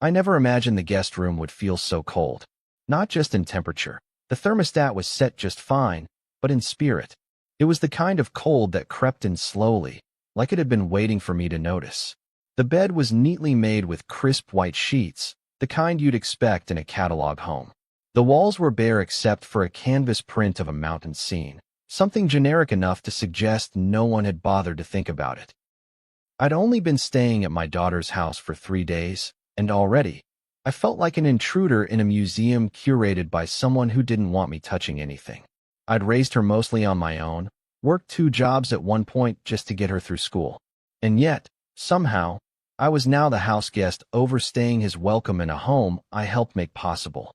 I never imagined the guest room would feel so cold. Not just in temperature. The thermostat was set just fine, but in spirit. It was the kind of cold that crept in slowly, like it had been waiting for me to notice. The bed was neatly made with crisp white sheets, the kind you'd expect in a catalog home. The walls were bare except for a canvas print of a mountain scene, something generic enough to suggest no one had bothered to think about it. I'd only been staying at my daughter's house for 3 days, and already, I felt like an intruder in a museum curated by someone who didn't want me touching anything. I'd raised her mostly on my own, worked 2 jobs at one point just to get her through school. And yet, somehow, I was now the house guest overstaying his welcome in a home I helped make possible.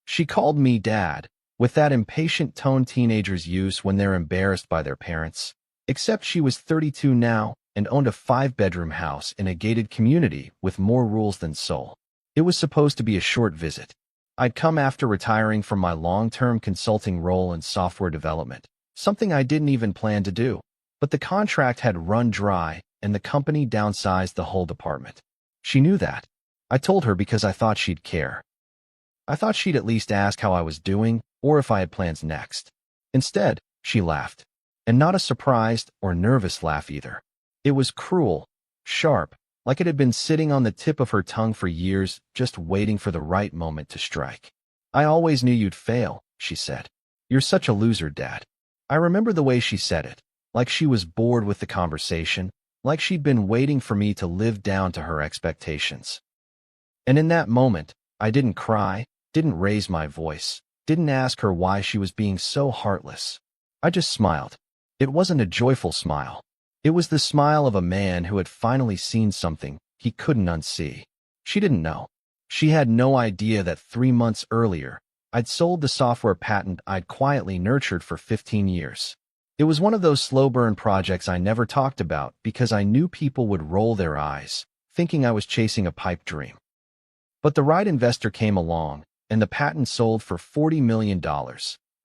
She called me Dad, with that impatient tone teenagers use when they're embarrassed by their parents. Except she was 32 now and owned a 5-bedroom house in a gated community with more rules than soul. It was supposed to be a short visit. I'd come after retiring from my long-term consulting role in software development, something I didn't even plan to do. But the contract had run dry, and the company downsized the whole department. She knew that. I told her because I thought she'd care. I thought she'd at least ask how I was doing, or if I had plans next. Instead, she laughed. And not a surprised or nervous laugh either. It was cruel, sharp, like it had been sitting on the tip of her tongue for years, just waiting for the right moment to strike. I always knew you'd fail, she said. You're such a loser, Dad. I remember the way she said it, like she was bored with the conversation, like she'd been waiting for me to live down to her expectations. And in that moment, I didn't cry, didn't raise my voice, didn't ask her why she was being so heartless. I just smiled. It wasn't a joyful smile. It was the smile of a man who had finally seen something he couldn't unsee. She didn't know. She had no idea that 3 months earlier, I'd sold the software patent I'd quietly nurtured for 15 years. It was one of those slow-burn projects I never talked about because I knew people would roll their eyes, thinking I was chasing a pipe dream. But the right investor came along, and the patent sold for $40 million.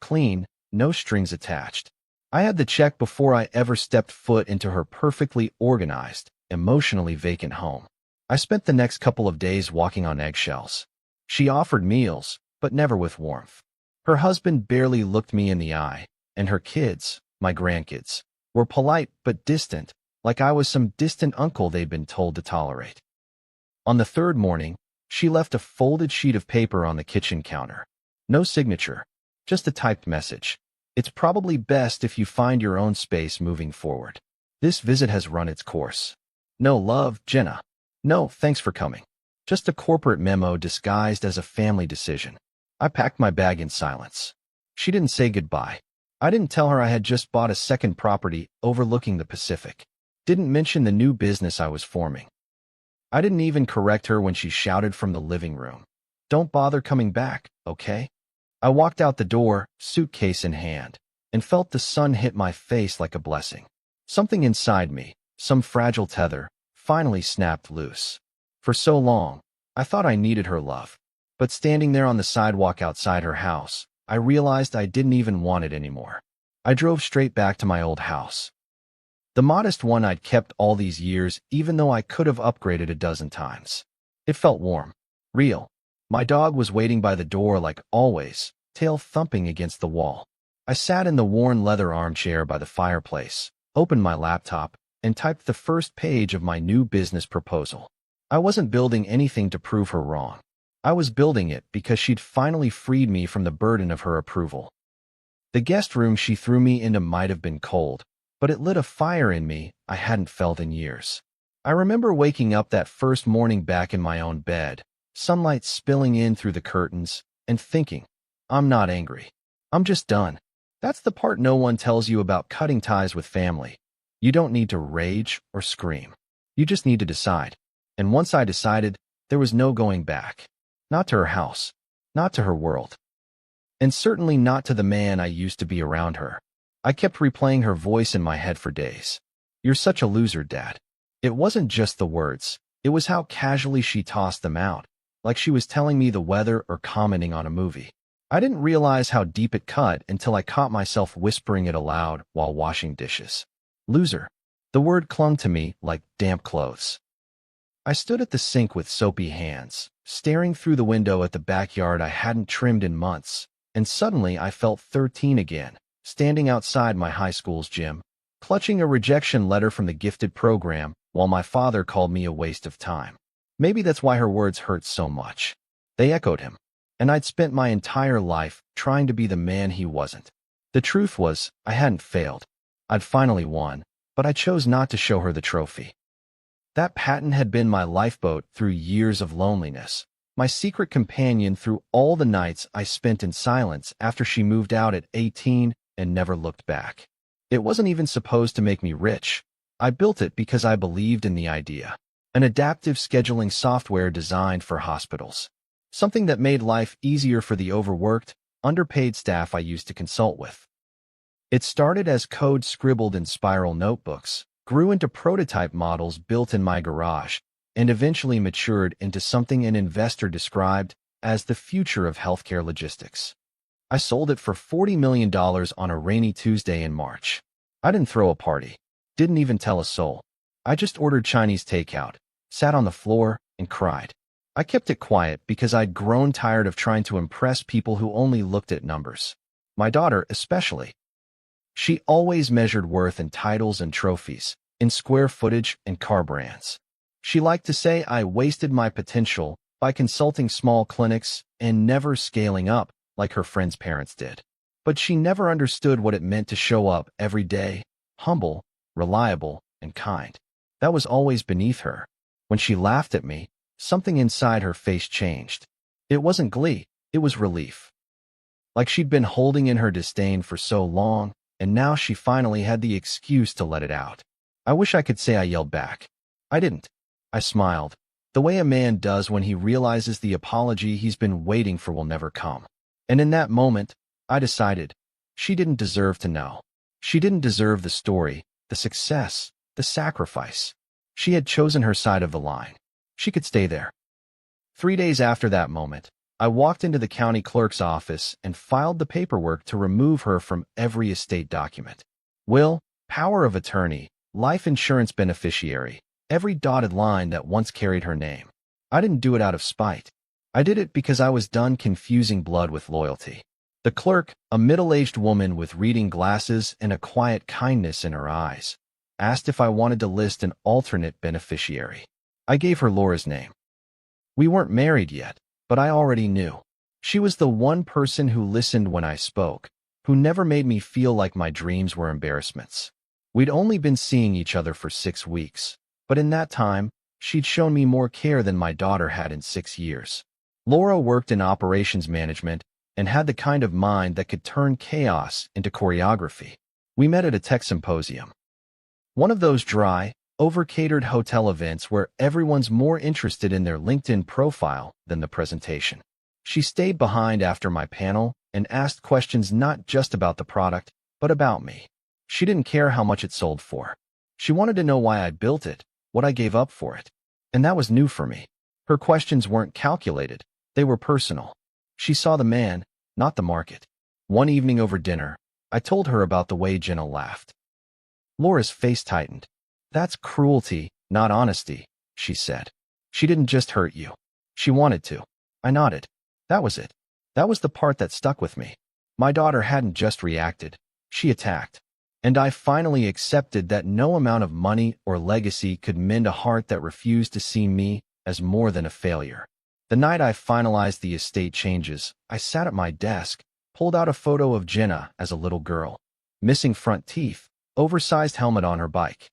Clean, no strings attached. I had the check before I ever stepped foot into her perfectly organized, emotionally vacant home. I spent the next couple of days walking on eggshells. She offered meals, but never with warmth. Her husband barely looked me in the eye, and her kids, my grandkids, were polite but distant, like I was some distant uncle they'd been told to tolerate. On the 3rd morning, she left a folded sheet of paper on the kitchen counter. No signature, just a typed message. It's probably best if you find your own space moving forward. This visit has run its course. No love, Jenna. No, thanks for coming. Just a corporate memo disguised as a family decision. I packed my bag in silence. She didn't say goodbye. I didn't tell her I had just bought a second property overlooking the Pacific. Didn't mention the new business I was forming. I didn't even correct her when she shouted from the living room. Don't bother coming back, okay? I walked out the door, suitcase in hand, and felt the sun hit my face like a blessing. Something inside me, some fragile tether, finally snapped loose. For so long, I thought I needed her love. But standing there on the sidewalk outside her house, I realized I didn't even want it anymore. I drove straight back to my old house. The modest one I'd kept all these years, even though I could have upgraded a dozen times. It felt warm, real. My dog was waiting by the door like always, tail thumping against the wall. I sat in the worn leather armchair by the fireplace, opened my laptop, and typed the first page of my new business proposal. I wasn't building anything to prove her wrong. I was building it because she'd finally freed me from the burden of her approval. The guest room she threw me into might have been cold, but it lit a fire in me I hadn't felt in years. I remember waking up that first morning back in my own bed, sunlight spilling in through the curtains, and thinking, I'm not angry. I'm just done. That's the part no one tells you about cutting ties with family. You don't need to rage or scream. You just need to decide. And once I decided, there was no going back. Not to her house, not to her world, and certainly not to the man I used to be around her. I kept replaying her voice in my head for days. You're such a loser, Dad. It wasn't just the words. It was how casually she tossed them out, like she was telling me the weather or commenting on a movie. I didn't realize how deep it cut until I caught myself whispering it aloud while washing dishes. Loser. The word clung to me like damp clothes. I stood at the sink with soapy hands, staring through the window at the backyard I hadn't trimmed in months, and suddenly I felt 13 again, standing outside my high school's gym, clutching a rejection letter from the gifted program while my father called me a waste of time. Maybe that's why her words hurt so much. They echoed him, and I'd spent my entire life trying to be the man he wasn't. The truth was, I hadn't failed. I'd finally won, but I chose not to show her the trophy. That patent had been my lifeboat through years of loneliness, my secret companion through all the nights I spent in silence after she moved out at 18 and never looked back. It wasn't even supposed to make me rich. I built it because I believed in the idea. An adaptive scheduling software designed for hospitals. Something that made life easier for the overworked, underpaid staff I used to consult with. It started as code scribbled in spiral notebooks, grew into prototype models built in my garage, and eventually matured into something an investor described as the future of healthcare logistics. I sold it for $40 million on a rainy Tuesday in March. I didn't throw a party, didn't even tell a soul. I just ordered Chinese takeout, sat on the floor, and cried. I kept it quiet because I'd grown tired of trying to impress people who only looked at numbers. My daughter especially. She always measured worth in titles and trophies, in square footage and car brands. She liked to say I wasted my potential by consulting small clinics and never scaling up like her friends' parents did. But she never understood what it meant to show up every day, humble, reliable, and kind. That was always beneath her. When she laughed at me, something inside her face changed. It wasn't glee, it was relief. Like she'd been holding in her disdain for so long, and now she finally had the excuse to let it out. I wish I could say I yelled back. I didn't. I smiled, the way a man does when he realizes the apology he's been waiting for will never come. And in that moment, I decided, she didn't deserve to know. She didn't deserve the story, the success, the sacrifice. She had chosen her side of the line. She could stay there. 3 days after that moment, I walked into the county clerk's office and filed the paperwork to remove her from every estate document. Will, power of attorney, life insurance beneficiary, every dotted line that once carried her name. I didn't do it out of spite. I did it because I was done confusing blood with loyalty. The clerk, a middle-aged woman with reading glasses and a quiet kindness in her eyes, asked if I wanted to list an alternate beneficiary. I gave her Laura's name. We weren't married yet, but I already knew. She was the one person who listened when I spoke, who never made me feel like my dreams were embarrassments. We'd only been seeing each other for 6 weeks, but in that time, she'd shown me more care than my daughter had in 6 years. Laura worked in operations management and had the kind of mind that could turn chaos into choreography. We met at a tech symposium. One of those dry, over-catered hotel events where everyone's more interested in their LinkedIn profile than the presentation. She stayed behind after my panel and asked questions not just about the product, but about me. She didn't care how much it sold for. She wanted to know why I built it, what I gave up for it. And that was new for me. Her questions weren't calculated, they were personal. She saw the man, not the market. One evening over dinner, I told her about the way Jenna laughed. Laura's face tightened. That's cruelty, not honesty, she said. She didn't just hurt you. She wanted to. I nodded. That was it. That was the part that stuck with me. My daughter hadn't just reacted. She attacked. And I finally accepted that no amount of money or legacy could mend a heart that refused to see me as more than a failure. The night I finalized the estate changes, I sat at my desk, pulled out a photo of Jenna as a little girl, missing front teeth, oversized helmet on her bike,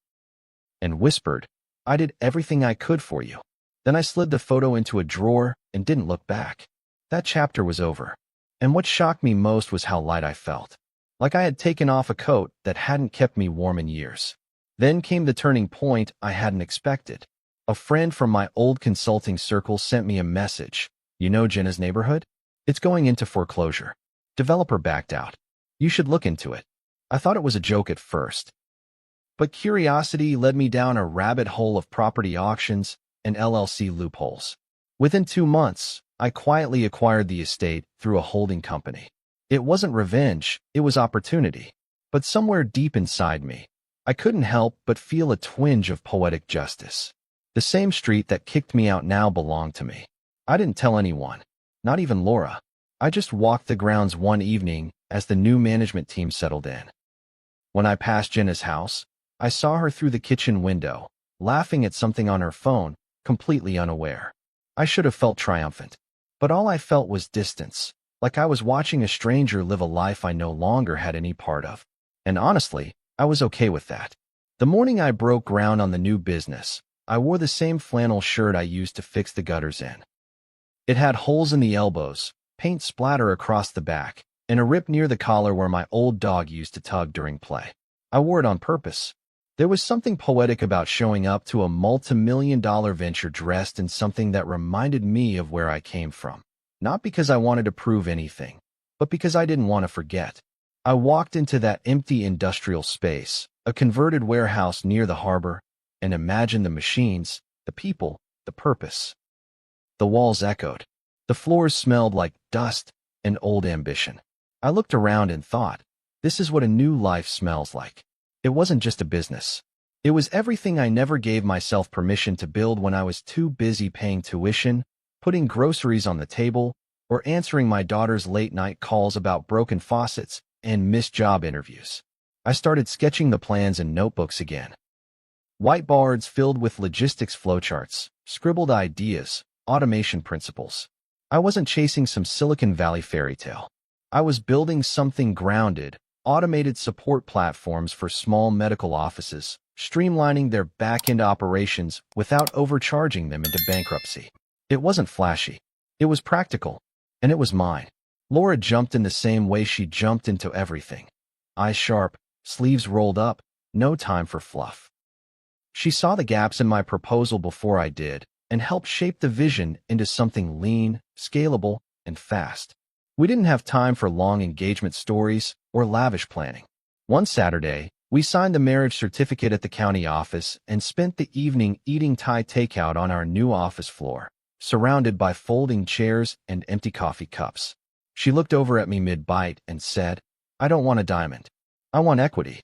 and whispered, I did everything I could for you. Then I slid the photo into a drawer and didn't look back. That chapter was over. And what shocked me most was how light I felt. Like I had taken off a coat that hadn't kept me warm in years. Then came the turning point I hadn't expected. A friend from my old consulting circle sent me a message. You know Jenna's neighborhood? It's going into foreclosure. Developer backed out. You should look into it. I thought it was a joke at first. But curiosity led me down a rabbit hole of property auctions and LLC loopholes. Within 2 months, I quietly acquired the estate through a holding company. It wasn't revenge, it was opportunity. But somewhere deep inside me, I couldn't help but feel a twinge of poetic justice. The same street that kicked me out now belonged to me. I didn't tell anyone, not even Laura. I just walked the grounds one evening as the new management team settled in. When I passed Jenna's house, I saw her through the kitchen window, laughing at something on her phone, completely unaware. I should have felt triumphant, but all I felt was distance, like I was watching a stranger live a life I no longer had any part of. And honestly, I was okay with that. The morning I broke ground on the new business, I wore the same flannel shirt I used to fix the gutters in. It had holes in the elbows, paint splatter across the back, and a rip near the collar where my old dog used to tug during play. I wore it on purpose. There was something poetic about showing up to a multi-million-dollar venture dressed in something that reminded me of where I came from. Not because I wanted to prove anything, but because I didn't want to forget. I walked into that empty industrial space, a converted warehouse near the harbor, and imagined the machines, the people, the purpose. The walls echoed. The floors smelled like dust and old ambition. I looked around and thought, this is what a new life smells like. It wasn't just a business. It was everything I never gave myself permission to build when I was too busy paying tuition, putting groceries on the table, or answering my daughter's late-night calls about broken faucets and missed job interviews. I started sketching the plans in notebooks again. Whiteboards filled with logistics flowcharts, scribbled ideas, automation principles. I wasn't chasing some Silicon Valley fairy tale. I was building something grounded, automated support platforms for small medical offices, streamlining their back-end operations without overcharging them into bankruptcy. It wasn't flashy. It was practical, and it was mine. Laura jumped in the same way she jumped into everything. Eyes sharp, sleeves rolled up, no time for fluff. She saw the gaps in my proposal before I did, and helped shape the vision into something lean, scalable, and fast. We didn't have time for long engagement stories or lavish planning. One Saturday, we signed the marriage certificate at the county office and spent the evening eating Thai takeout on our new office floor, surrounded by folding chairs and empty coffee cups. She looked over at me mid-bite and said, "I don't want a diamond. I want equity."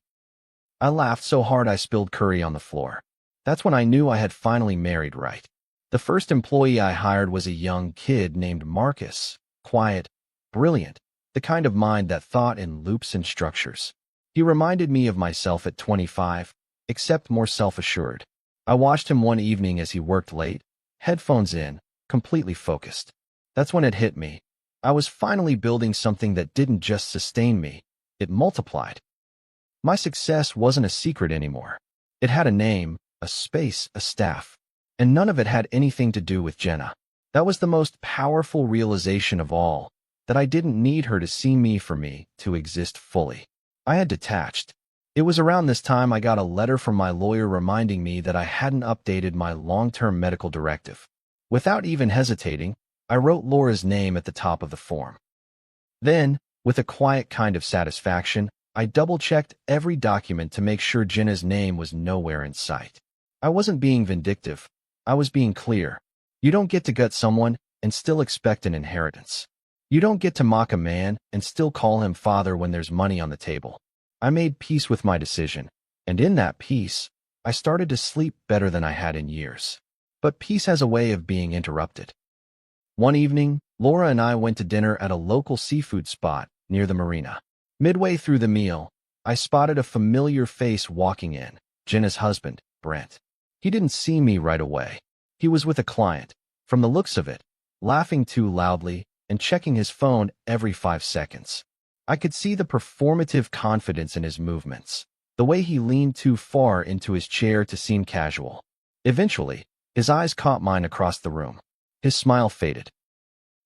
I laughed so hard I spilled curry on the floor. That's when I knew I had finally married right. The first employee I hired was a young kid named Marcus, quiet, brilliant, the kind of mind that thought in loops and structures. He reminded me of myself at 25, except more self-assured. I watched him one evening as he worked late, headphones in, completely focused. That's when it hit me. I was finally building something that didn't just sustain me, it multiplied. My success wasn't a secret anymore. It had a name, a space, a staff, and none of it had anything to do with Jenna. That was the most powerful realization of all, that I didn't need her to see me for me to exist fully. I had detached. It was around this time I got a letter from my lawyer reminding me that I hadn't updated my long-term medical directive. Without even hesitating, I wrote Laura's name at the top of the form. Then, with a quiet kind of satisfaction, I double-checked every document to make sure Jenna's name was nowhere in sight. I wasn't being vindictive. I was being clear. You don't get to gut someone and still expect an inheritance. You don't get to mock a man and still call him father when there's money on the table. I made peace with my decision, and in that peace, I started to sleep better than I had in years. But peace has a way of being interrupted. One evening, Laura and I went to dinner at a local seafood spot near the marina. Midway through the meal, I spotted a familiar face walking in, Jenna's husband, Brent. He didn't see me right away. He was with a client, from the looks of it, laughing too loudly and checking his phone every 5 seconds. I could see the performative confidence in his movements, the way he leaned too far into his chair to seem casual. Eventually, his eyes caught mine across the room. His smile faded.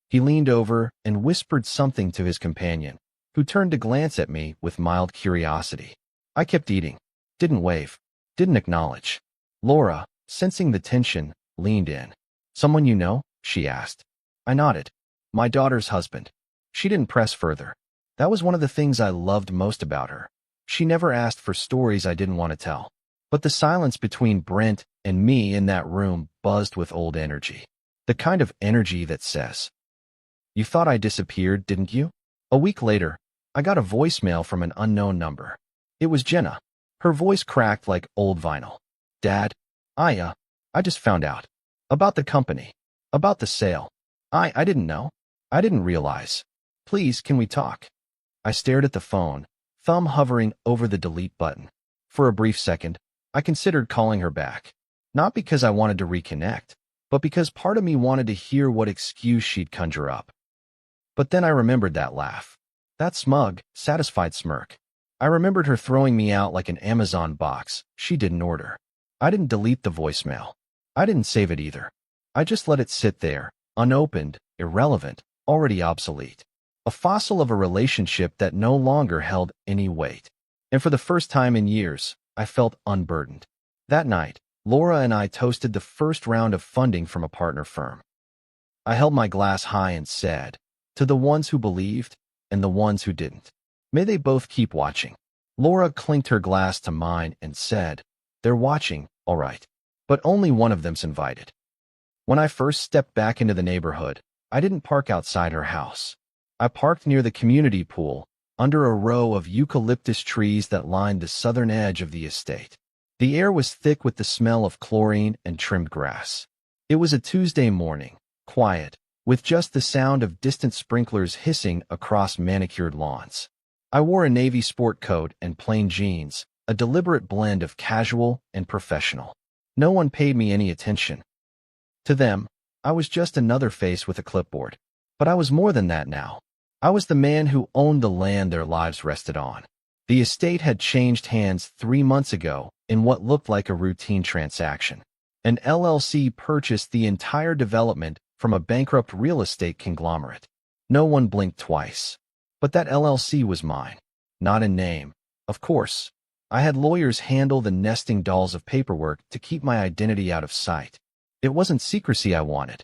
He leaned over and whispered something to his companion, who turned to glance at me with mild curiosity. I kept eating, didn't wave, didn't acknowledge. Laura, sensing the tension, leaned in. "Someone you know?" she asked. I nodded. "My daughter's husband." She didn't press further. That was one of the things I loved most about her. She never asked for stories I didn't want to tell. But the silence between Brent and me in that room buzzed with old energy. The kind of energy that says, "You thought I disappeared, didn't you?" A week later, I got a voicemail from an unknown number. It was Jenna. Her voice cracked like old vinyl. "Dad, I just found out. About the company. About the sale. I didn't know. I didn't realize. Please, can we talk? I stared at the phone, thumb hovering over the delete button. For a brief second, I considered calling her back. Not because I wanted to reconnect, but because part of me wanted to hear what excuse she'd conjure up. But then I remembered that laugh. That smug, satisfied smirk. I remembered her throwing me out like an Amazon box she didn't order. I didn't delete the voicemail. I didn't save it either. I just let it sit there, unopened, irrelevant, already obsolete. A fossil of a relationship that no longer held any weight. And for the first time in years, I felt unburdened. That night, Laura and I toasted the first round of funding from a partner firm. I held my glass high and said, to the ones who believed and the ones who didn't, may they both keep watching. Laura clinked her glass to mine and said, they're watching, all right, but only one of them's invited. When I first stepped back into the neighborhood, I didn't park outside her house. I parked near the community pool, under a row of eucalyptus trees that lined the southern edge of the estate. The air was thick with the smell of chlorine and trimmed grass. It was a Tuesday morning, quiet, with just the sound of distant sprinklers hissing across manicured lawns. I wore a navy sport coat and plain jeans, a deliberate blend of casual and professional. No one paid me any attention. To them, I was just another face with a clipboard. But I was more than that now. I was the man who owned the land their lives rested on. The estate had changed hands 3 months ago in what looked like a routine transaction. An LLC purchased the entire development from a bankrupt real estate conglomerate. No one blinked twice. But that LLC was mine. Not in name. Of course. I had lawyers handle the nesting dolls of paperwork to keep my identity out of sight. It wasn't secrecy I wanted.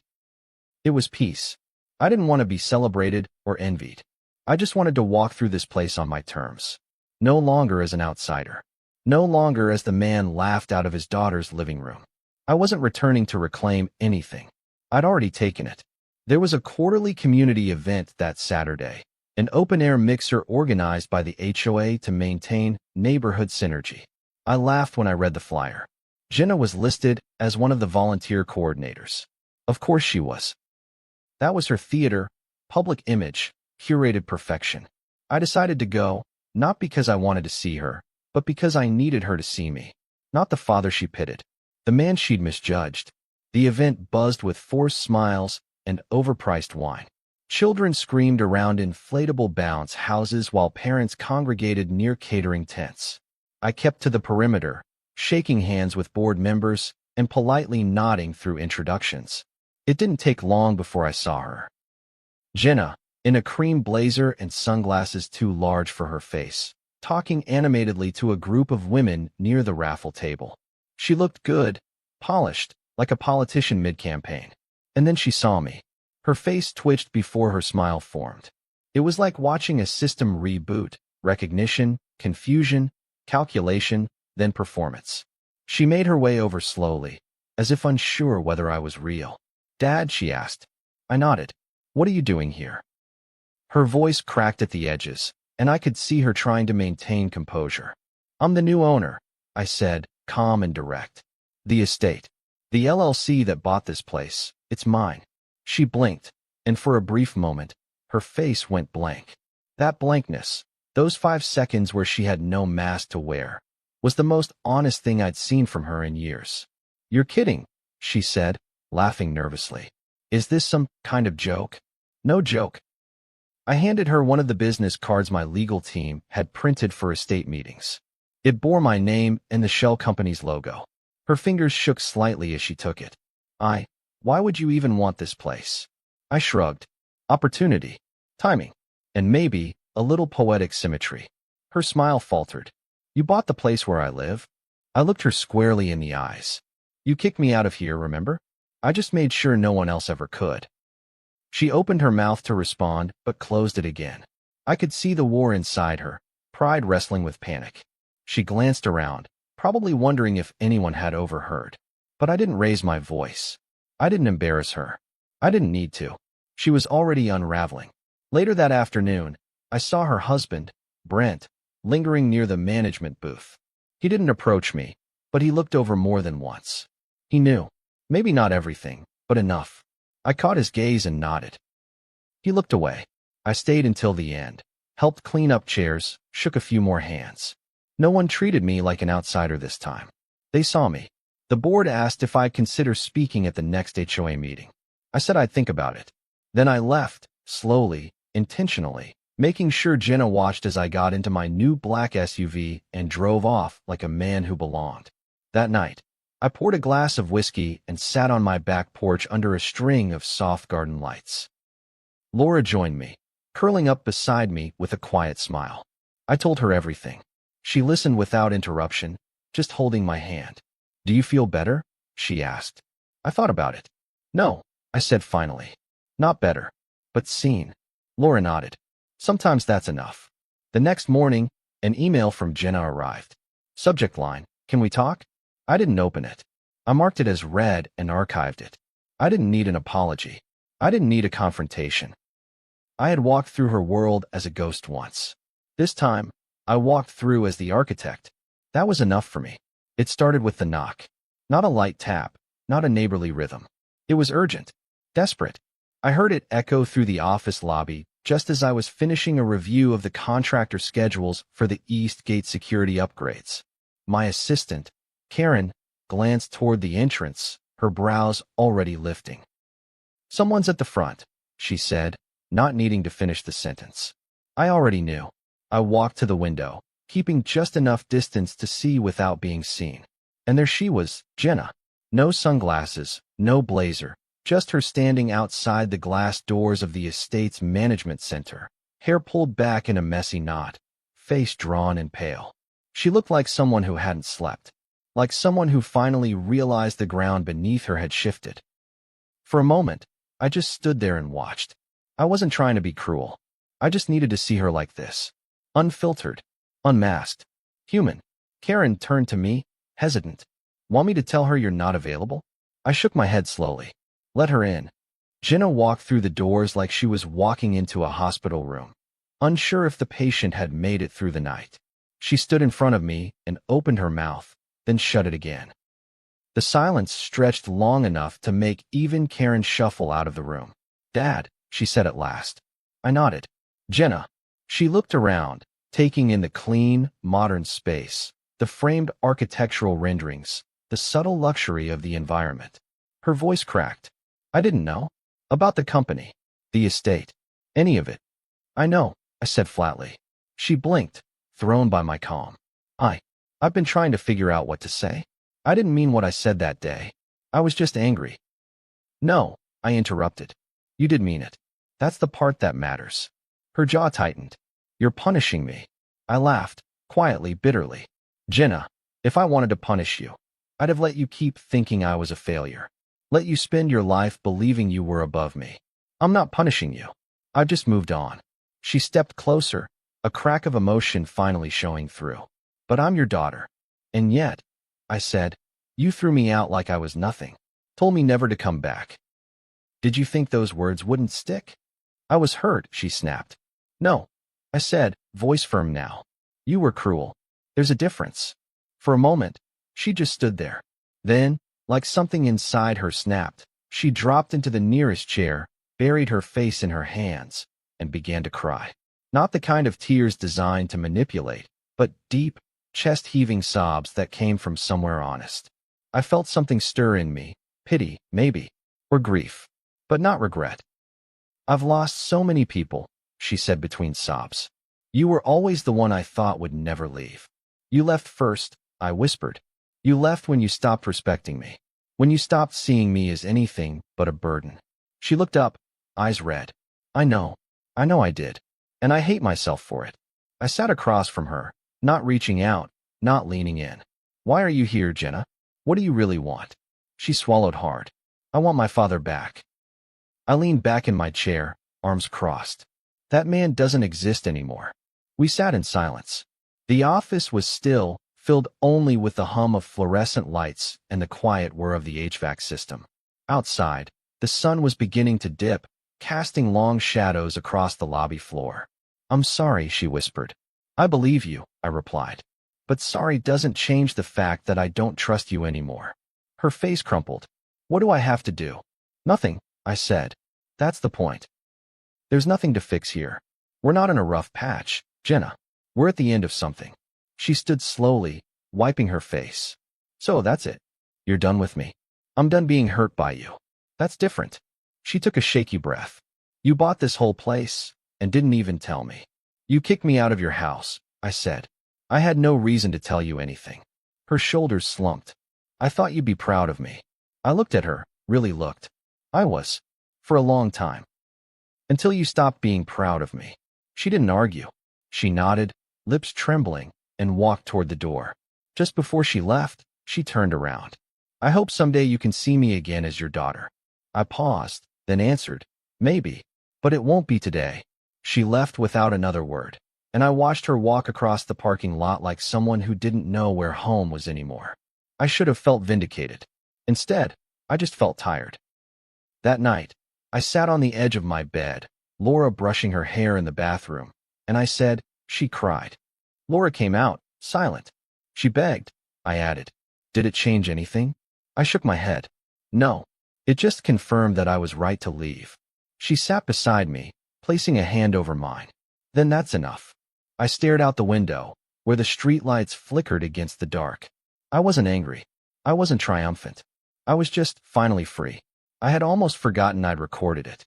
It was peace. I didn't want to be celebrated or envied. I just wanted to walk through this place on my terms. No longer as an outsider. No longer as the man laughed out of his daughter's living room. I wasn't returning to reclaim anything. I'd already taken it. There was a quarterly community event that Saturday, an open-air mixer organized by the HOA to maintain neighborhood synergy. I laughed when I read the flyer. Jenna was listed as one of the volunteer coordinators. Of course she was. That was her theater, public image, curated perfection. I decided to go, not because I wanted to see her, but because I needed her to see me. Not the father she pitted, the man she'd misjudged. The event buzzed with forced smiles and overpriced wine. Children screamed around inflatable bounce houses while parents congregated near catering tents. I kept to the perimeter, shaking hands with board members and politely nodding through introductions. It didn't take long before I saw her. Jenna, in a cream blazer and sunglasses too large for her face, talking animatedly to a group of women near the raffle table. She looked good, polished, like a politician mid-campaign. And then she saw me. Her face twitched before her smile formed. It was like watching a system reboot, recognition, confusion, calculation, then performance. She made her way over slowly, as if unsure whether I was real. Dad, she asked. I nodded. What are you doing here? Her voice cracked at the edges, and I could see her trying to maintain composure. I'm the new owner, I said, calm and direct. The estate. The LLC that bought this place. It's mine. She blinked, and for a brief moment, her face went blank. That blankness, those 5 seconds where she had no mask to wear, was the most honest thing I'd seen from her in years. You're kidding, she said, laughing nervously. Is this some kind of joke? No joke. I handed her one of the business cards my legal team had printed for estate meetings. It bore my name and the shell company's logo. Her fingers shook slightly as she took it. Why would you even want this place? I shrugged. Opportunity, timing, and maybe a little poetic symmetry. Her smile faltered. You bought the place where I live? I looked her squarely in the eyes. You kicked me out of here, remember? I just made sure no one else ever could. She opened her mouth to respond, but closed it again. I could see the war inside her, pride wrestling with panic. She glanced around, probably wondering if anyone had overheard. But I didn't raise my voice. I didn't embarrass her. I didn't need to. She was already unraveling. Later that afternoon, I saw her husband, Brent, lingering near the management booth. He didn't approach me, but he looked over more than once. He knew. Maybe not everything, but enough. I caught his gaze and nodded. He looked away. I stayed until the end, helped clean up chairs, shook a few more hands. No one treated me like an outsider this time. They saw me. The board asked if I'd consider speaking at the next HOA meeting. I said I'd think about it. Then I left, slowly, intentionally, making sure Jenna watched as I got into my new black SUV and drove off like a man who belonged. That night, I poured a glass of whiskey and sat on my back porch under a string of soft garden lights. Laura joined me, curling up beside me with a quiet smile. I told her everything. She listened without interruption, just holding my hand. "Do you feel better?" she asked. I thought about it. "No," I said finally. "Not better, but seen." Laura nodded. "Sometimes that's enough." The next morning, an email from Jenna arrived. Subject line, "Can we talk?" I didn't open it. I marked it as read and archived it. I didn't need an apology. I didn't need a confrontation. I had walked through her world as a ghost once. This time, I walked through as the architect. That was enough for me. It started with the knock. Not a light tap, not a neighborly rhythm. It was urgent, desperate. I heard it echo through the office lobby just as I was finishing a review of the contractor schedules for the East Gate security upgrades. My assistant, Karen, glanced toward the entrance, her brows already lifting. "Someone's at the front," she said, not needing to finish the sentence. I already knew. I walked to the window, keeping just enough distance to see without being seen. And there she was, Jenna. No sunglasses, no blazer, just her standing outside the glass doors of the estate's management center, hair pulled back in a messy knot, face drawn and pale. She looked like someone who hadn't slept, like someone who finally realized the ground beneath her had shifted. For a moment, I just stood there and watched. I wasn't trying to be cruel. I just needed to see her like this. Unfiltered, unmasked, human. Karen turned to me, hesitant. "Want me to tell her you're not available?" I shook my head slowly. "Let her in." Jenna walked through the doors like she was walking into a hospital room, unsure if the patient had made it through the night. She stood in front of me and opened her mouth, then shut it again. The silence stretched long enough to make even Karen shuffle out of the room. "Dad," she said at last. I nodded. "Jenna." She looked around, taking in the clean, modern space, the framed architectural renderings, the subtle luxury of the environment. Her voice cracked. "I didn't know. About the company, the estate, any of it." "I know," I said flatly. She blinked, thrown by my calm. I've been trying to figure out what to say. I didn't mean what I said that day. I was just angry." "No," I interrupted. "You did mean it. That's the part that matters." Her jaw tightened. "You're punishing me." I laughed, quietly, bitterly. "Jenna, if I wanted to punish you, I'd have let you keep thinking I was a failure. Let you spend your life believing you were above me. I'm not punishing you. I've just moved on." She stepped closer, a crack of emotion finally showing through. "But I'm your daughter. And yet," I said, "you threw me out like I was nothing. Told me never to come back. Did you think those words wouldn't stick?" "I was hurt," she snapped. "No," I said, voice firm now. "You were cruel. There's a difference." For a moment, she just stood there. Then, like something inside her snapped, she dropped into the nearest chair, buried her face in her hands, and began to cry. Not the kind of tears designed to manipulate, but deep, chest-heaving sobs that came from somewhere honest. I felt something stir in me, pity, maybe, or grief, but not regret. "I've lost so many people," she said between sobs. "You were always the one I thought would never leave. You left first," I whispered. "You left when you stopped respecting me, when you stopped seeing me as anything but a burden." She looked up, eyes red. I know I did. And I hate myself for it." I sat across from her, not reaching out, not leaning in. "Why are you here, Jenna? What do you really want?" She swallowed hard. "I want my father back." I leaned back in my chair, arms crossed. "That man doesn't exist anymore." We sat in silence. The office was still, filled only with the hum of fluorescent lights and the quiet whir of the HVAC system. Outside, the sun was beginning to dip, casting long shadows across the lobby floor. "I'm sorry," she whispered. "I believe you," I replied. "But sorry doesn't change the fact that I don't trust you anymore." Her face crumpled. What do I have to do? Nothing, I said. That's the point. There's nothing to fix here. We're not in a rough patch, Jenna. We're at the end of something. She stood slowly, wiping her face. So that's it. You're done with me. I'm done being hurt by you. That's different. She took a shaky breath. You bought this whole place and didn't even tell me. You kicked me out of your house, I said. I had no reason to tell you anything. Her shoulders slumped. I thought you'd be proud of me. I looked at her, really looked. I was. For a long time. Until you stopped being proud of me. She didn't argue. She nodded, lips trembling, and walked toward the door. Just before she left, she turned around. I hope someday you can see me again as your daughter. I paused, then answered, maybe, but it won't be today. She left without another word, and I watched her walk across the parking lot like someone who didn't know where home was anymore. I should have felt vindicated. Instead, I just felt tired. That night, I sat on the edge of my bed, Laura brushing her hair in the bathroom, and I said, she cried. Laura came out, silent. She begged, I added. Did it change anything? I shook my head. No. It just confirmed that I was right to leave. She sat beside me, placing a hand over mine. Then that's enough. I stared out the window, where the streetlights flickered against the dark. I wasn't angry. I wasn't triumphant. I was just finally free. I had almost forgotten I'd recorded it.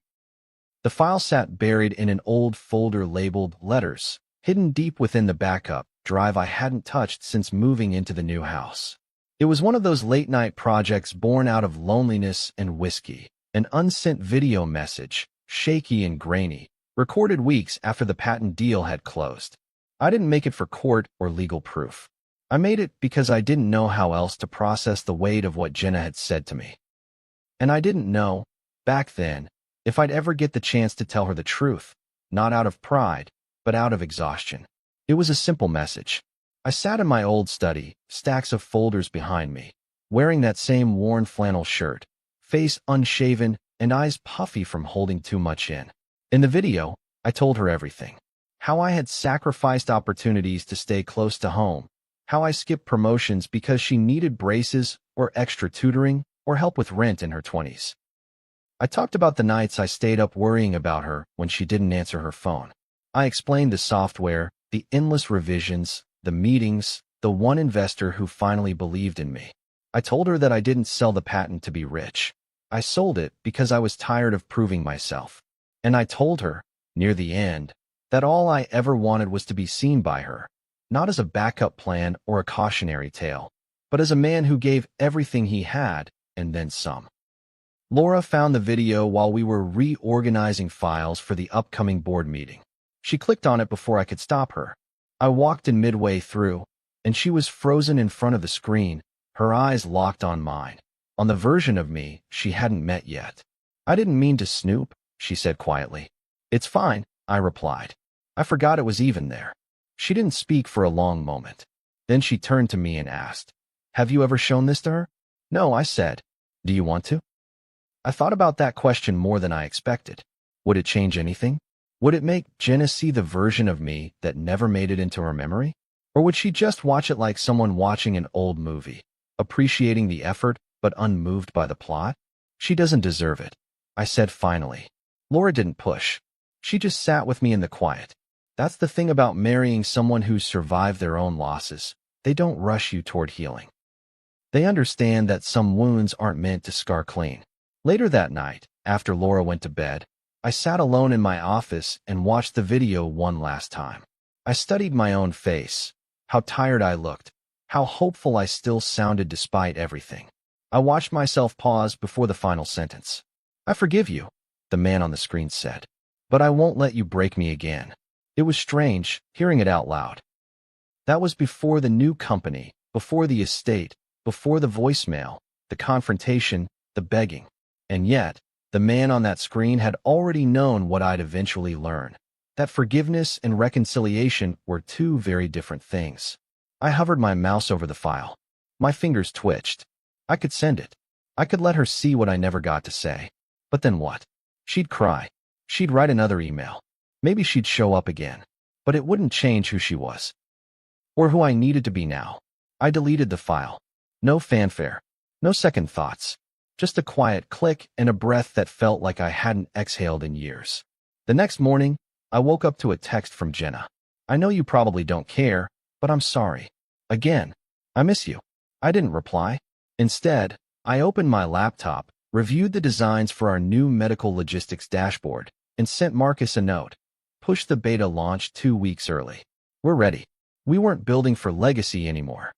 The file sat buried in an old folder labeled Letters, hidden deep within the backup drive I hadn't touched since moving into the new house. It was one of those late-night projects born out of loneliness and whiskey, an unsent video message, shaky and grainy, recorded weeks after the patent deal had closed. I didn't make it for court or legal proof. I made it because I didn't know how else to process the weight of what Jenna had said to me. And I didn't know, back then, if I'd ever get the chance to tell her the truth, not out of pride, but out of exhaustion. It was a simple message. I sat in my old study, stacks of folders behind me, wearing that same worn flannel shirt, face unshaven and eyes puffy from holding too much in. In the video, I told her everything. How I had sacrificed opportunities to stay close to home, how I skipped promotions because she needed braces or extra tutoring or help with rent in her 20s. I talked about the nights I stayed up worrying about her when she didn't answer her phone. I explained the software, the endless revisions, the meetings, the one investor who finally believed in me. I told her that I didn't sell the patent to be rich. I sold it because I was tired of proving myself. And I told her, near the end, that all I ever wanted was to be seen by her, not as a backup plan or a cautionary tale, but as a man who gave everything he had, and then some. Laura found the video while we were reorganizing files for the upcoming board meeting. She clicked on it before I could stop her. I walked in midway through, and she was frozen in front of the screen, her eyes locked on mine, on the version of me she hadn't met yet. I didn't mean to snoop, she said quietly. It's fine, I replied. I forgot it was even there. She didn't speak for a long moment. Then she turned to me and asked, have you ever shown this to her? No, I said. Do you want to? I thought about that question more than I expected. Would it change anything? Would it make Jenna see the version of me that never made it into her memory? Or would she just watch it like someone watching an old movie, appreciating the effort but unmoved by the plot? She doesn't deserve it, I said finally. Laura didn't push. She just sat with me in the quiet. That's the thing about marrying someone who's survived their own losses. They don't rush you toward healing. They understand that some wounds aren't meant to scar clean. Later that night, after Laura went to bed, I sat alone in my office and watched the video one last time. I studied my own face, how tired I looked, how hopeful I still sounded despite everything. I watched myself pause before the final sentence. I forgive you, the man on the screen said, but I won't let you break me again. It was strange, hearing it out loud. That was before the new company, before the estate, before the voicemail, the confrontation, the begging. And yet, the man on that screen had already known what I'd eventually learn, that forgiveness and reconciliation were two very different things. I hovered my mouse over the file. My fingers twitched. I could send it. I could let her see what I never got to say. But then what? She'd cry. She'd write another email. Maybe she'd show up again. But it wouldn't change who she was. Or who I needed to be now. I deleted the file. No fanfare. No second thoughts. Just a quiet click and a breath that felt like I hadn't exhaled in years. The next morning, I woke up to a text from Jenna. "I know you probably don't care, but I'm sorry. Again, I miss you." I didn't reply. Instead, I opened my laptop, reviewed the designs for our new medical logistics dashboard, and sent Marcus a note. "Push the beta launch 2 weeks early. We're ready." We weren't building for legacy anymore.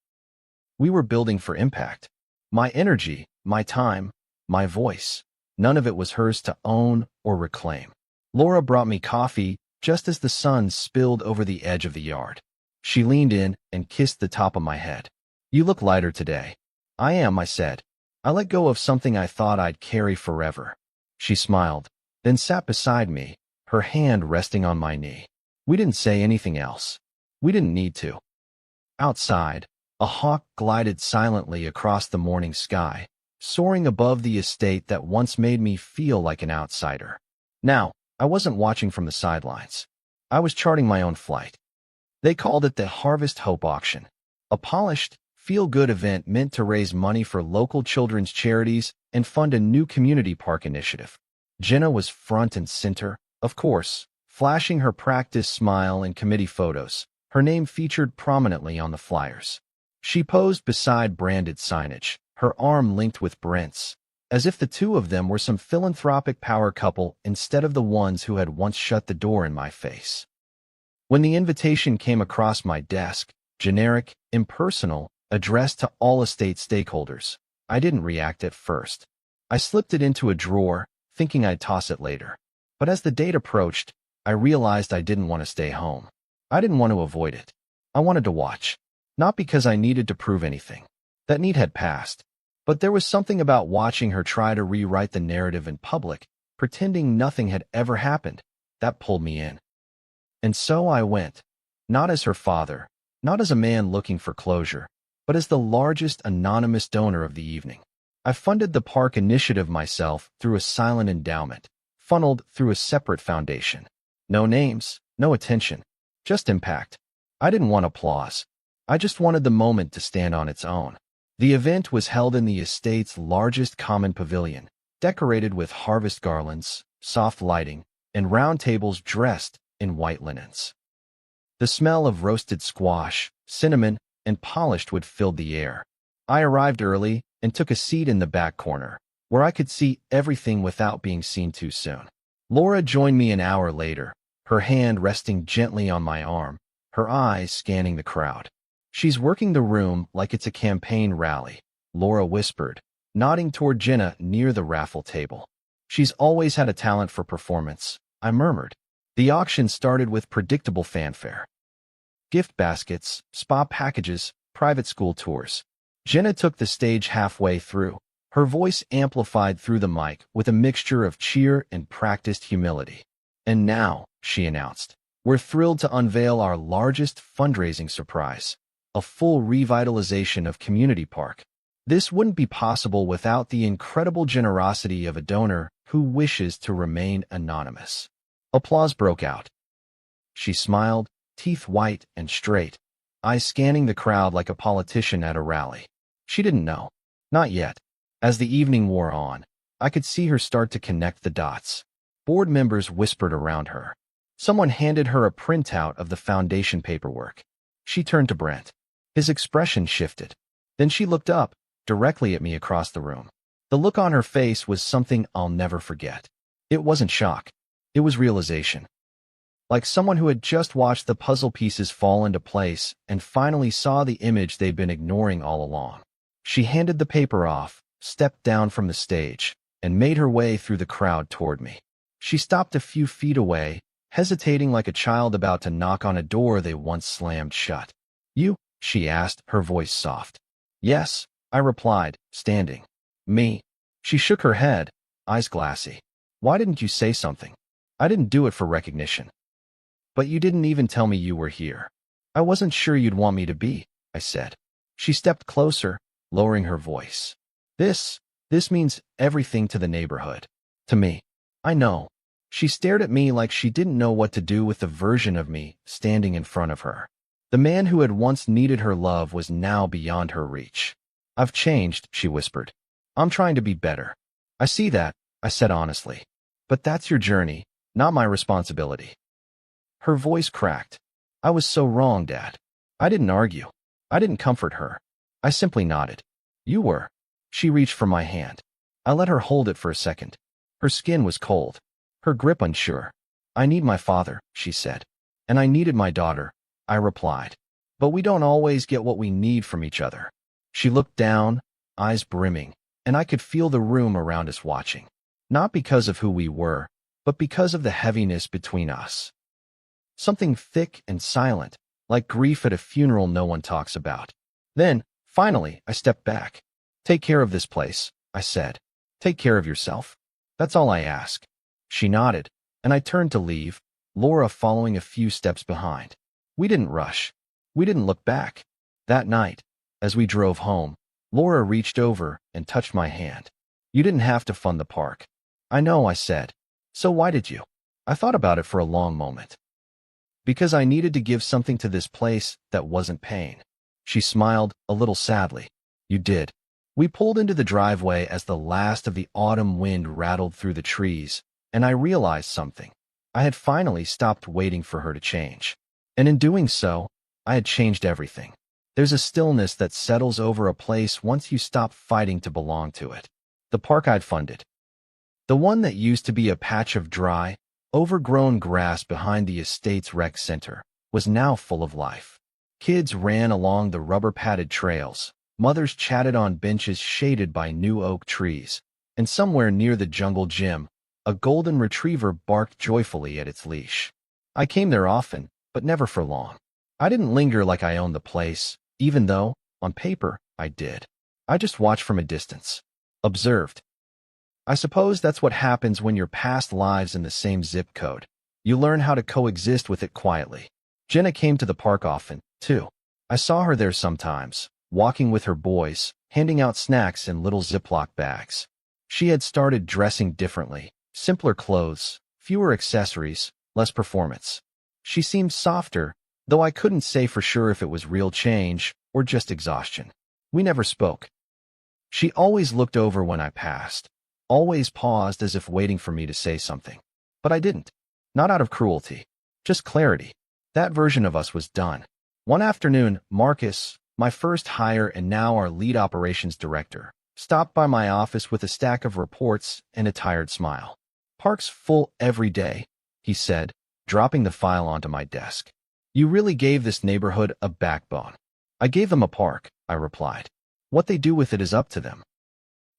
We were building for impact. My energy, my time, my voice, none of it was hers to own or reclaim. Laura brought me coffee just as the sun spilled over the edge of the yard. She leaned in and kissed the top of my head. "You look lighter today." "I am," I said. "I let go of something I thought I'd carry forever." She smiled, then sat beside me, her hand resting on my knee. We didn't say anything else. We didn't need to. Outside, a hawk glided silently across the morning sky, soaring above the estate that once made me feel like an outsider. Now, I wasn't watching from the sidelines. I was charting my own flight. They called it the Harvest Hope Auction, a polished, feel-good event meant to raise money for local children's charities and fund a new community park initiative. Jenna was front and center, of course, flashing her practice smile and committee photos. Her name featured prominently on the flyers. She posed beside branded signage, her arm linked with Brent's, as if the two of them were some philanthropic power couple instead of the ones who had once shut the door in my face. When the invitation came across my desk, generic, impersonal, addressed to all estate stakeholders, I didn't react at first. I slipped it into a drawer, thinking I'd toss it later. But as the date approached, I realized I didn't want to stay home. I didn't want to avoid it. I wanted to watch. Not because I needed to prove anything. That need had passed. But there was something about watching her try to rewrite the narrative in public, pretending nothing had ever happened, that pulled me in. And so I went. Not as her father, not as a man looking for closure, but as the largest anonymous donor of the evening. I funded the park initiative myself through a silent endowment, funneled through a separate foundation. No names, no attention, just impact. I didn't want applause. I just wanted the moment to stand on its own. The event was held in the estate's largest common pavilion, decorated with harvest garlands, soft lighting, and round tables dressed in white linens. The smell of roasted squash, cinnamon, and polished wood filled the air. I arrived early and took a seat in the back corner, where I could see everything without being seen too soon. Laura joined me an hour later, her hand resting gently on my arm, her eyes scanning the crowd. "She's working the room like it's a campaign rally," Laura whispered, nodding toward Jenna near the raffle table. "She's always had a talent for performance," I murmured. The auction started with predictable fanfare. Gift baskets, spa packages, private school tours. Jenna took the stage halfway through, her voice amplified through the mic with a mixture of cheer and practiced humility. "And now," she announced, "we're thrilled to unveil our largest fundraising surprise. A full revitalization of Community Park. This wouldn't be possible without the incredible generosity of a donor who wishes to remain anonymous." Applause broke out. She smiled, teeth white and straight, eyes scanning the crowd like a politician at a rally. She didn't know. Not yet. As the evening wore on, I could see her start to connect the dots. Board members whispered around her. Someone handed her a printout of the foundation paperwork. She turned to Brent. His expression shifted. Then she looked up, directly at me across the room. The look on her face was something I'll never forget. It wasn't shock. It was realization. Like someone who had just watched the puzzle pieces fall into place and finally saw the image they'd been ignoring all along. She handed the paper off, stepped down from the stage, and made her way through the crowd toward me. She stopped a few feet away, hesitating like a child about to knock on a door they once slammed shut. "You?" she asked, her voice soft. "Yes," I replied, standing. "Me?" She shook her head, eyes glassy. "Why didn't you say something?" "I didn't do it for recognition." "But you didn't even tell me you were here." "I wasn't sure you'd want me to be," I said. She stepped closer, lowering her voice. This means everything to the neighborhood. To me. I know." She stared at me like she didn't know what to do with the version of me standing in front of her. The man who had once needed her love was now beyond her reach. "I've changed," she whispered. I'm trying to be better. I see that, I said honestly. But that's your journey, not my responsibility. Her voice cracked. I was so wrong, Dad. I didn't argue. I didn't comfort her. I simply nodded. You were. She reached for my hand. I let her hold it for a second. Her skin was cold, her grip unsure. I need my father, she said. And I needed my daughter, I replied. But we don't always get what we need from each other. She looked down, eyes brimming, and I could feel the room around us watching. Not because of who we were, but because of the heaviness between us. Something thick and silent, like grief at a funeral no one talks about. Then, finally, I stepped back. Take care of this place, I said. Take care of yourself. That's all I ask. She nodded, and I turned to leave, Laura following a few steps behind. We didn't rush. We didn't look back. That night, as we drove home, Laura reached over and touched my hand. You didn't have to fund the park. I know, I said. So why did you? I thought about it for a long moment. Because I needed to give something to this place that wasn't pain. She smiled, a little sadly. You did. We pulled into the driveway as the last of the autumn wind rattled through the trees, and I realized something. I had finally stopped waiting for her to change. And in doing so, I had changed everything. There's a stillness that settles over a place once you stop fighting to belong to it. The park I'd funded. The one that used to be a patch of dry, overgrown grass behind the estate's rec center was now full of life. Kids ran along the rubber-padded trails, mothers chatted on benches shaded by new oak trees, and somewhere near the jungle gym, a golden retriever barked joyfully at its leash. I came there often, but never for long. I didn't linger like I owned the place, even though, on paper, I did. I just watched from a distance. Observed. I suppose that's what happens when your past lives in the same zip code. You learn how to coexist with it quietly. Jenna came to the park often, too. I saw her there sometimes, walking with her boys, handing out snacks in little Ziploc bags. She had started dressing differently, simpler clothes, fewer accessories, less performance. She seemed softer, though I couldn't say for sure if it was real change or just exhaustion. We never spoke. She always looked over when I passed, always paused as if waiting for me to say something. But I didn't. Not out of cruelty. Just clarity. That version of us was done. One afternoon, Marcus, my first hire and now our lead operations director, stopped by my office with a stack of reports and a tired smile. Park's full every day, he said, dropping the file onto my desk. You really gave this neighborhood a backbone. I gave them a park, I replied. What they do with it is up to them.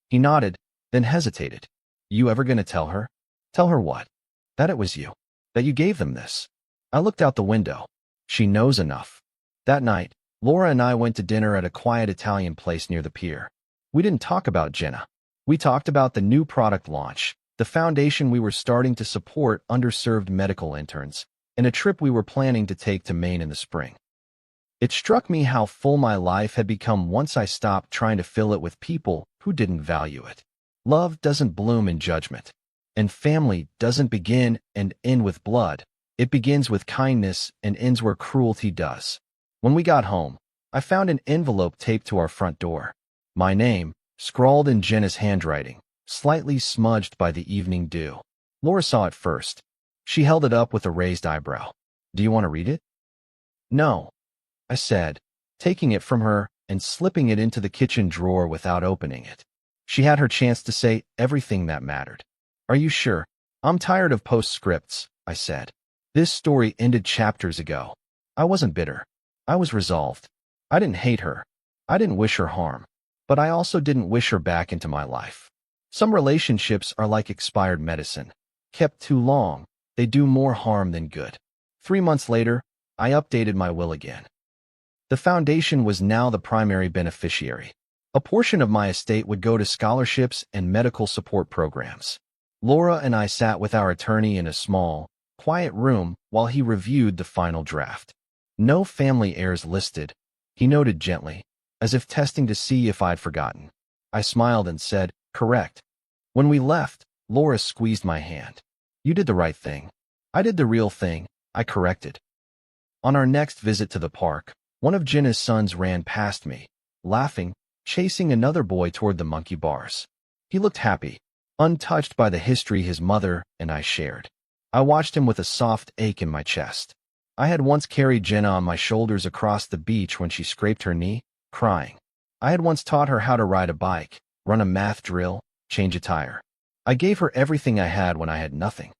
He nodded, then hesitated. You ever gonna tell her? Tell her what? That it was you. That you gave them this. I looked out the window. She knows enough. That night, Laura and I went to dinner at a quiet Italian place near the pier. We didn't talk about Jenna. We talked about the new product launch, the foundation we were starting to support underserved medical interns, and a trip we were planning to take to Maine in the spring. It struck me how full my life had become once I stopped trying to fill it with people who didn't value it. Love doesn't bloom in judgment, and family doesn't begin and end with blood. It begins with kindness and ends where cruelty does. When we got home, I found an envelope taped to our front door. My name, scrawled in Jenna's handwriting, slightly smudged by the evening dew. Laura saw it first. She held it up with a raised eyebrow. Do you want to read it? No, I said, taking it from her and slipping it into the kitchen drawer without opening it. She had her chance to say everything that mattered. Are you sure? I'm tired of postscripts, I said. This story ended chapters ago. I wasn't bitter. I was resolved. I didn't hate her. I didn't wish her harm. But I also didn't wish her back into my life. Some relationships are like expired medicine. Kept too long, they do more harm than good. 3 months later, I updated my will again. The foundation was now the primary beneficiary. A portion of my estate would go to scholarships and medical support programs. Laura and I sat with our attorney in a small, quiet room while he reviewed the final draft. No family heirs listed, he noted gently, as if testing to see if I'd forgotten. I smiled and said, correct. When we left, Laura squeezed my hand. You did the right thing. I did the real thing, I corrected. On our next visit to the park, one of Jenna's sons ran past me, laughing, chasing another boy toward the monkey bars. He looked happy, untouched by the history his mother and I shared. I watched him with a soft ache in my chest. I had once carried Jenna on my shoulders across the beach when she scraped her knee, crying. I had once taught her how to ride a bike, run a math drill, change a tire. I gave her everything I had when I had nothing.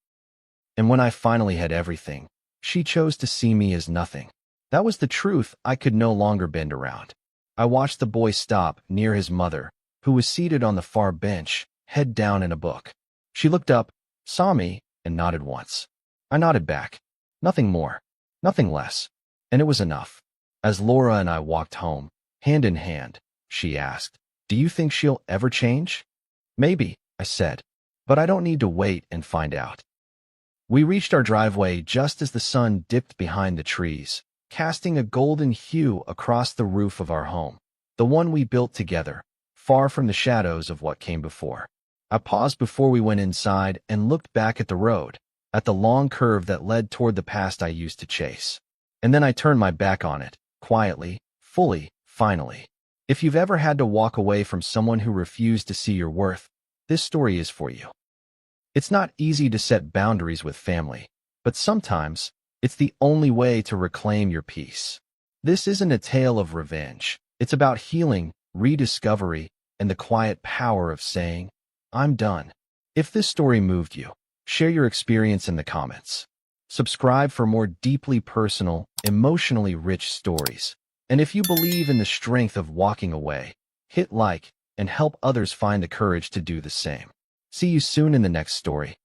And when I finally had everything, she chose to see me as nothing. That was the truth I could no longer bend around. I watched the boy stop near his mother, who was seated on the far bench, head down in a book. She looked up, saw me, and nodded once. I nodded back. Nothing more, nothing less. And it was enough. As Laura and I walked home, hand in hand, she asked, "Do you think she'll ever change?" "Maybe," I said, "but I don't need to wait and find out." We reached our driveway just as the sun dipped behind the trees, casting a golden hue across the roof of our home, the one we built together, far from the shadows of what came before. I paused before we went inside and looked back at the road, at the long curve that led toward the past I used to chase. And then I turned my back on it, quietly, fully, finally. If you've ever had to walk away from someone who refused to see your worth, this story is for you. It's not easy to set boundaries with family, but sometimes it's the only way to reclaim your peace. This isn't a tale of revenge. It's about healing, rediscovery, and the quiet power of saying, "I'm done." If this story moved you, share your experience in the comments. Subscribe for more deeply personal, emotionally rich stories. And if you believe in the strength of walking away, hit like and help others find the courage to do the same. See you soon in the next story.